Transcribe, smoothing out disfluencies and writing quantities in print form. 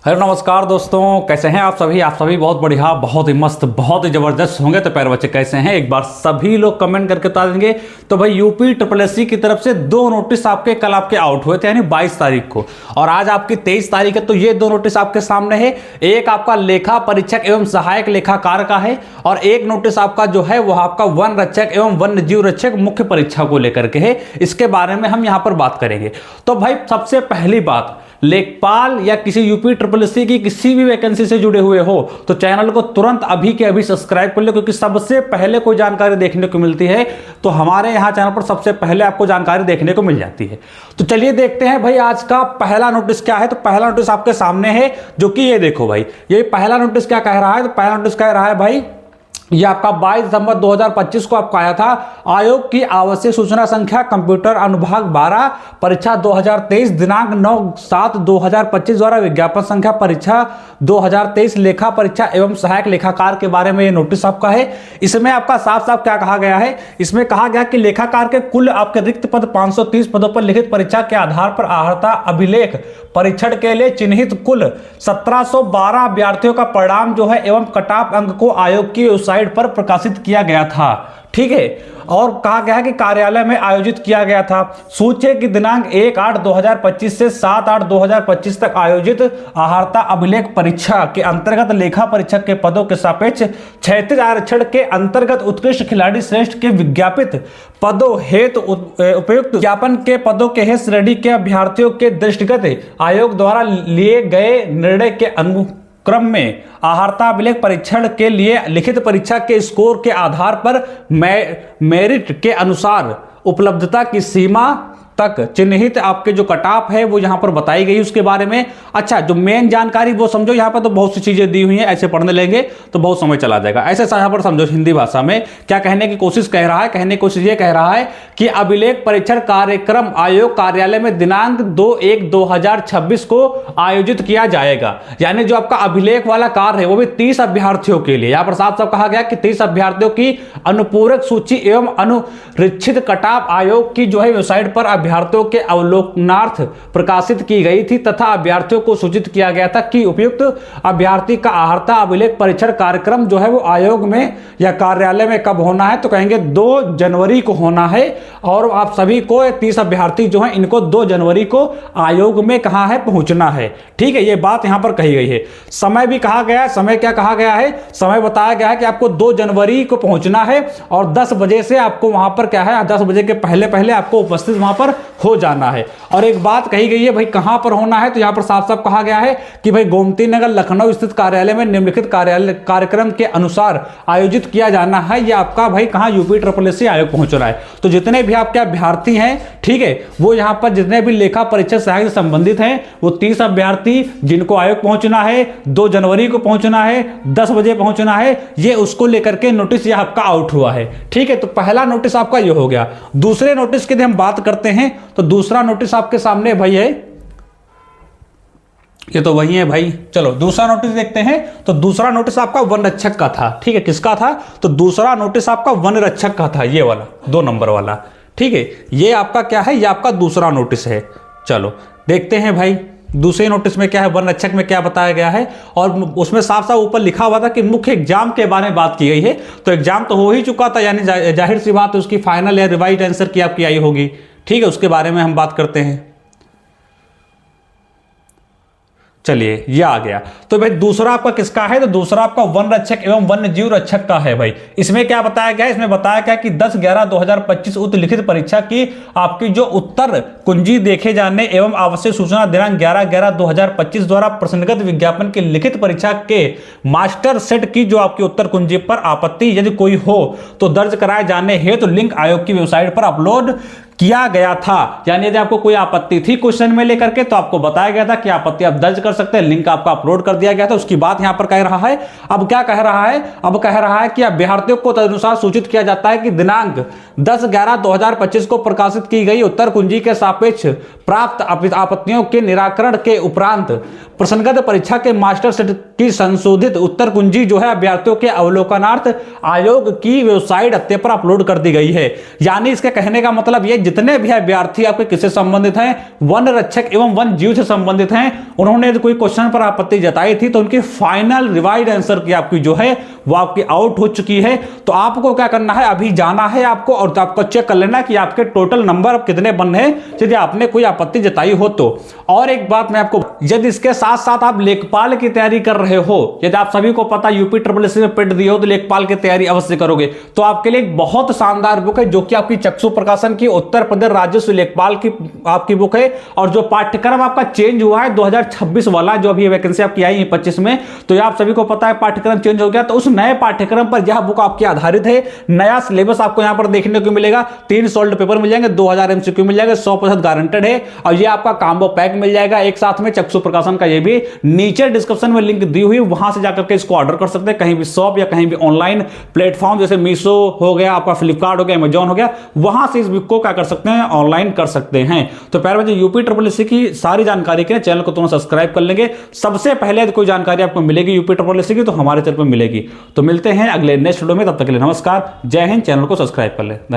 Hello नमस्कार दोस्तों, कैसे हैं आप सभी बहुत बढ़िया, बहुत ही मस्त, बहुत ही जबरदस्त होंगे। तो प्यारे बच्चे कैसे हैं, एक बार सभी लोग कमेंट करके बता देंगे। तो भाई यूपी SSC की तरफ से दो नोटिस आपके कल आपके आउट हुए थे, यानी 22 तारीख को, और आज आपकी 23 तारीख है। तो ये दो नोटिस आपके सामने है। एक आपका लेखा परीक्षक एवं सहायक लेखाकार का है, और एक नोटिस आपका जो है वह आपका वन रक्षक एवं वन्य जीव रक्षक मुख्य परीक्षा को लेकर के है। इसके बारे में हम यहां पर बात करेंगे। तो भाई सबसे पहली बात, लेखपाल या किसी यूपी SSC की किसी भी वैकेंसी से जुड़े हुए हो तो चैनल को तुरंत अभी के अभी सब्सक्राइब कर लो, क्योंकि सबसे पहले कोई जानकारी देखने को मिलती है तो हमारे यहां चैनल पर सबसे पहले आपको जानकारी देखने को मिल जाती है। तो चलिए देखते हैं भाई आज का पहला नोटिस क्या है। तो पहला नोटिस आपके सामने है, जो कि ये देखो भाई, ये पहला नोटिस क्या कह रहा है। तो पहला नोटिस कह रहा है भाई, ये आपका 22 दिसंबर 2025 को आपको आया था। आयोग की आवश्यक सूचना संख्या कंप्यूटर अनुभाग 12 परीक्षा 2023 दिनांक 9/7/2025 द्वारा विज्ञापन संख्या परीक्षा 2023 लेखा परीक्षा एवं सहायक लेखाकार के बारे में ये नोटिस आपका है। इसमें आपका साफ साफ क्या कहा गया है, इसमें कहा गया कि लेखाकार के कुल आपके रिक्त पद 530 पदों पर लिखित परीक्षा के आधार पर आहर्ता अभिलेख परीक्षण के लिए चिन्हित कुल 1712 अभ्यर्थियों का परिणाम जो है एवं कट-ऑफ अंक को आयोग की वेबसाइट पर प्रकाशित किया गया था। ठीक है, और कहा गया है कि कार्यालय में आयोजित किया गया था। सूची की दिनांक 1/8/2025 से 7/8/2025 तक आयोजित आहर्ता अभिलेख परीक्षा के अंतर्गत लेखा परीक्षक के पदों के सापेक्ष क्षैतिज आरक्षण के अंतर्गत उत्कृष्ट खिलाड़ी श्रेष्ठ के विज्ञापित पदों हेतु उपयुक्त विज्ञापन के पदों के हेतु श्रेणी के अभ्यर्थियों के दृष्टिगत आयोग द्वारा लिए गए निर्णय के अनुक्रम में आहर्ता अभिलेख परीक्षण के लिए लिखित परीक्षा के स्कोर के आधार पर मेरिट के अनुसार उपलब्धता की सीमा तक चिन्हित आपके जो कट ऑफ है वो यहां पर बताई गई उसके बारे में। अच्छा, जो मेन जानकारी वो समझो, यहां पर तो बहुत सी चीजें दी हुई हैं, ऐसे पढ़ने लेंगे तो बहुत समय चला जाएगा। ऐसे यहां पर समझो हिंदी भाषा में क्या कहने की कोशिश कह रहा है, कहने की कोशिश ये कह रहा है कि अभिलेख परीक्षण कार्यक्रम आयोग कार्यालय में दिनांक 2/1/2026 को आयोजित किया जाएगा। यानी जो आपका अभिलेख वाला कार्य है वो भी 30 अभ्यर्थियों के लिए, यहां पर साफ साफ कहा गया कि 30 अभ्यर्थियों की अनुपूरक सूची एवं अनुरक्षित कट ऑफ आयोग की जो है वेबसाइट पर अभ्यर्थियों के अवलोकनार्थ प्रकाशित की गई थी, तथा अभ्यर्थियों को सूचित किया गया था कि उपयुक्त अभ्यर्थी का आहर्ता अभिलेख परीक्षण कार्यक्रम जो है वो आयोग में या कार्यालय में कब होना है, तो कहेंगे 2 जनवरी को होना है। और आप सभी को 30 अभ्यर्थी जो हैं इनको 2 जनवरी को आयोग में कहा है पहुंचना है। ठीक है, ये बात यहां पर कही गई है। समय भी कहा गया है, समय क्या कहा गया है, समय बताया गया है कि आपको 2 जनवरी को पहुंचना है और 10 बजे से आपको वहां पर क्या है, 10 बजे के पहले पहले आपको उपस्थित वहां पर हो जाना है। और एक बात कही गई है भाई कहां पर होना है, तो यहां पर साफ साफ कहा गया है कि भाई गोमती नगर लखनऊ स्थित कार्यालय में निम्नलिखित कार्यक्रम के अनुसार आयोजित किया जाना है। यह आपका भाई कहां, यूपी SSC आयोग पहुंच रहा है। तो जितने भी आपके अभ्यर्थी हैं, ठीक है, वो यहां पर जितने भी लेखा परीक्षा सहायक से संबंधित हैं वो 30 अभ्यर्थी जिनको आयोग पहुंचना है, 2 जनवरी को पहुंचना है, 10 बजे पहुंचना है, ये उसको लेकर के नोटिस यह आपका आउट हुआ है। ठीक है, तो पहला नोटिस आपका ये हो गया। दूसरे नोटिस की हम बात करते हैं तो दूसरा नोटिस आपके सामने भाई है, ये तो वही है भाई। चलो दूसरा नोटिस देखते हैं। तो दूसरा नोटिस आपका वन रक्षक का था। ठीक है, किसका था, तो दूसरा नोटिस आपका वन रक्षक का था, ये वाला 2 नंबर वाला। ठीक है, ये आपका क्या है, ये आपका दूसरा नोटिस है। चलो देखते हैं भाई दूसरे नोटिस में क्या है, वन रक्षक में क्या बताया गया है। और उसमें साफ साफ ऊपर लिखा हुआ था कि मुख्य एग्जाम के बारे में बात की गई है। तो एग्जाम तो हो ही चुका था, यानी जाहिर सी बात है उसकी फाइनल या रिवाइज आंसर की आपकी आई होगी। ठीक है, उसके बारे में हम बात करते हैं। चलिए ये आ गया। तो भाई दूसरा आपका किसका है, तो दूसरा आपका वन रक्षक एवं वन्य जीव रक्षक का है भाई। इसमें क्या बताया गया है, इसमें बताया गया कि 10/11/2025 उक्त लिखित परीक्षा की आपकी जो उत्तर कुंजी देखे जाने एवं आवश्यक सूचना दिनांक 11/11/2025 द्वारा प्रसन्नगत विज्ञापन की लिखित परीक्षा के मास्टर सेट की जो आपकी उत्तर कुंजी पर आपत्ति यदि कोई हो तो दर्ज कराए जाने हेतु लिंक आयोग की वेबसाइट पर अपलोड किया गया था। यानी यदि आपको कोई आपत्ति थी क्वेश्चन में लेकर के तो आपको बताया गया था कि आपत्ति आप दर्ज कर सकते हैं, लिंक आपका अपलोड कर दिया गया था। उसकी बात यहां पर कह रहा है। अब क्या कह रहा है, अब कह रहा है कि अभ्यर्थियों को तदनुसार सूचित किया जाता है कि दिनांक 10/11/2025 को प्रकाशित की गई उत्तर कुंजी के सापेक्ष प्राप्त आपत्तियों के निराकरण के उपरांत प्रसन्नगत परीक्षा के मास्टर सेट की संशोधित उत्तर कुंजी जो है अभ्यर्थियों के अवलोकनार्थ आयोग की वेबसाइट पर अपलोड कर दी गई है। यानी इसके कहने का मतलब ये जितने भी अभ्यर्थी आपके किससे संबंधित हैं, वन रक्षक एवं वन जीव से संबंधित हैं, उन्होंने कोई क्वेश्चन पर आपत्ति जताई थी तो उनकी फाइनल रिवाइज आंसर की आपकी जो है वो आपकी आउट हो चुकी है। तो आपको क्या करना है, अभी जाना है आपको और आपको चेक कर लेना कि आपके टोटल नंबर कितने बन है यदि आपने कोई आपत्ति जताई हो तो। और एक बात मैं आपको, यदि इसके साथ साथ आप लेखपाल की तैयारी कर रहे हो, यदि आप सभी को पता यूपी SSS में पेट दिए हो तो लेखपाल की तैयारी अवश्य करोगे, तो आपके लिए एक बहुत शानदार बुक है जो कि आपकी चक्षु प्रकाशन की उत्तर प्रदेश राजस्व लेखपाल की आपकी बुक है। और जो पाठ्यक्रम आपका चेंज हुआ है 2026 वाला, जो अभी वैकेंसी आपकी आई है 25 में, तो आप सभी को पता है पाठ्यक्रम चेंज हो गया, तो उस नए पाठ्यक्रम पर यह बुक आपकी आधारित है। नया सिलेबस आपको यहां पर देखने को मिलेगा, 3 सॉल्व पेपर मिल जाएंगे, 2000 MCQ मिल जाएगा, 100% गारंटेड है। और ये आपका कॉम्बो पैक मिल जाएगा एक साथ में चक्षु प्रकाशन का। ये भी नीचे डिस्क्रिप्शन में लिंक दी हुई, वहां से जाकर के इसको ऑर्डर कर सकते हैं, कहीं भी शॉप या कहीं भी ऑनलाइन प्लेटफॉर्म जैसे मीशो हो गया, आपका फ्लिपकार्ट हो गया, अमेजॉन हो गया, वहां से इस बुक को क्या कर सकते हैं, ऑनलाइन कर सकते हैं। तो प्यारे बच्चे, यूपी SSS की सारी जानकारी के चैनल को तुम सब्सक्राइब कर लेंगे, सबसे पहले कोई जानकारी आपको मिलेगी यूपी SSS की तो हमारे चैनल पर मिलेगी। तो मिलते हैं अगले नेक्स्ट वीडियो में, तब तक के लिए नमस्कार, जय हिंद। चैनल को सब्सक्राइब कर ले।